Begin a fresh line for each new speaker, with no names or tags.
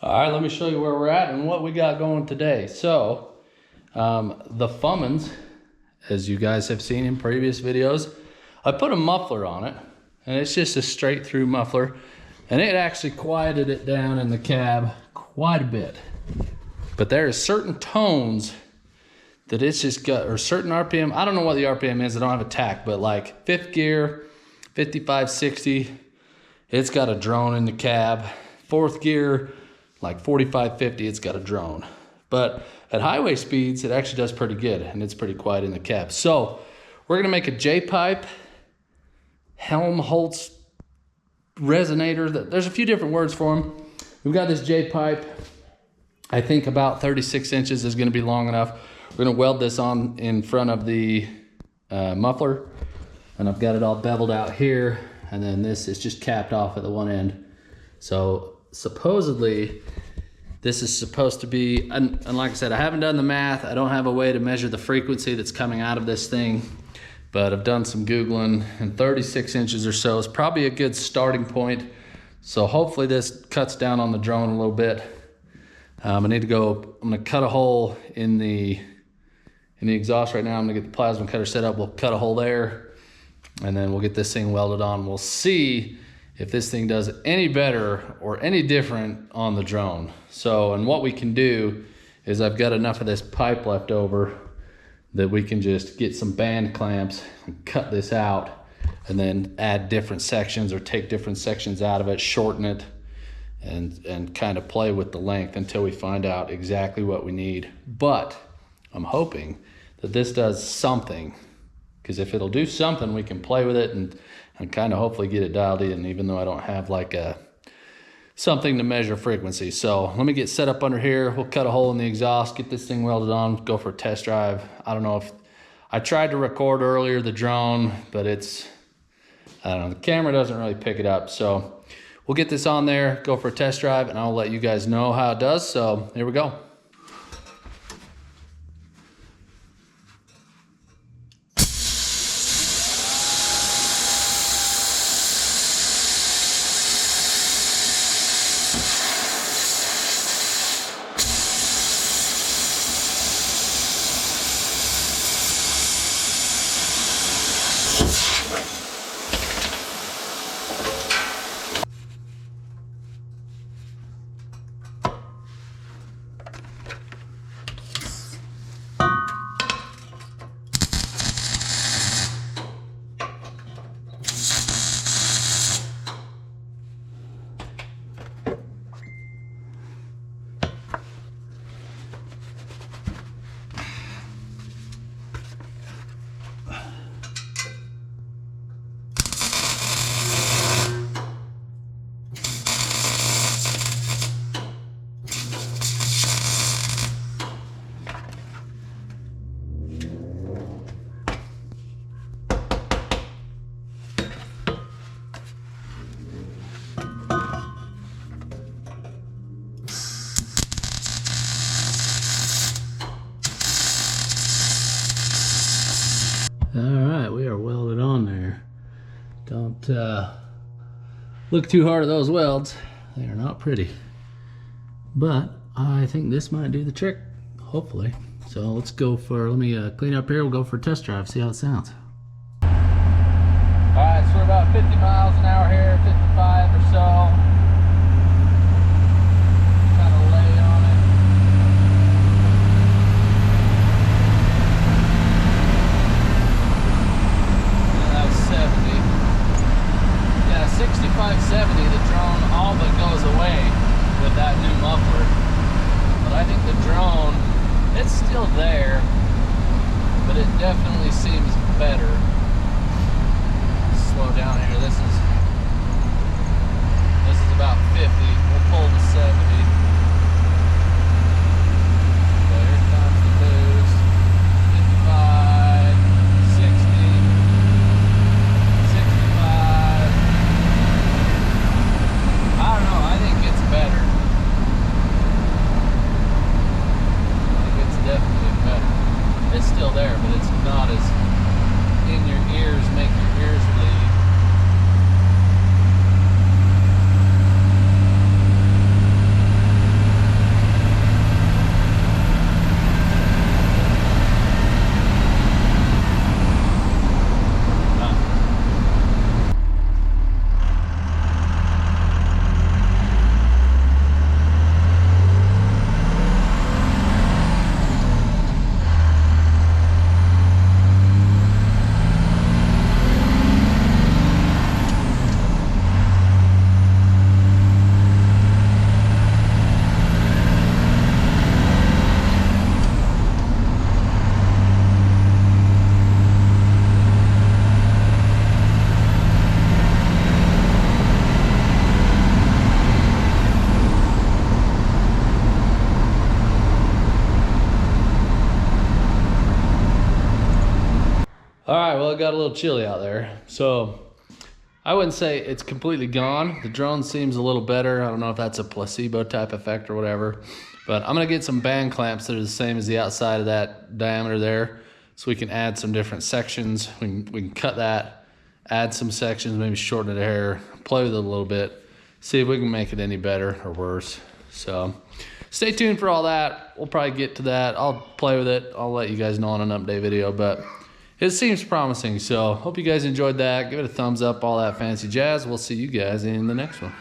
All right, let me show you where we're at and what we got going today. So, the Cummins, as you guys have seen in previous videos, I put a muffler on it, and it's just a straight through muffler, and it actually quieted it down in the cab quite a bit. But there are certain tones that it's just got, or certain RPM, I don't know what the RPM is, I don't have a tack, but like 5th gear, 55, 60, it's got a drone in the cab. 4th gear, like 45, 50, it's got a drone. But at highway speeds, it actually does pretty good, and it's pretty quiet in the cab. So we're gonna make a J-pipe, Helmholtz resonator. There's a few different words for them. We've got this J-pipe. I think about 36 inches is gonna be long enough. We're gonna weld this on in front of the muffler, and I've got it all beveled out here, and then this is just capped off at the one end. So supposedly, this is supposed to be, and like I said, I haven't done the math. I don't have a way to measure the frequency that's coming out of this thing, but I've done some Googling, and 36 inches or so is probably a good starting point. So hopefully this cuts down on the drone a little bit. I need to go, I'm gonna cut a hole in the exhaust right now. I'm gonna get the plasma cutter set up. We'll cut a hole there, and then we'll get this thing welded on. We'll see if this thing does any better or any different on the drone. So, and what we can do is I've got enough of this pipe left over that we can just get some band clamps and cut this out, and then add different sections or take different sections out of it, shorten it, and kind of play with the length until we find out exactly what we need. But I'm hoping that this does something, because if it'll do something, we can play with it and kind of hopefully get it dialed in, even though I don't have like something to measure frequency. So let me get set up under here. We'll cut a hole in the exhaust, get this thing welded on, go for a test drive. I don't know if, I tried to record earlier the drone, but it's, I don't know, the camera doesn't really pick it up. So we'll get this on there, go for a test drive, and I'll let you guys know how it does. So here we go. All right, we are welded on there. Don't look too hard at those welds. They are not pretty. But I think this might do the trick, hopefully. So let's go for, let me clean up here. We'll go for a test drive, see how it sounds. All right, so we're about 50 miles an hour here, 55 or so. There, but it definitely seems better. Slow down here. This is about 50. We'll pull to 70. So here comes the boost. 55, 60, 65. I don't know. I think it's better. Definitely better. It's still there, but it's not as in your ears, make your ears bleed. All right, well, it got a little chilly out there. So I wouldn't say it's completely gone. The drone seems a little better. I don't know if that's a placebo type effect or whatever, but I'm gonna get some band clamps that are the same as the outside of that diameter there, so we can add some different sections. We can cut that, add some sections, maybe shorten it a hair, play with it a little bit, see if we can make it any better or worse. So stay tuned for all that. We'll probably get to that. I'll play with it. I'll let you guys know on an update video, but it seems promising. So hope you guys enjoyed that. Give it a thumbs up, all that fancy jazz. We'll see you guys in the next one.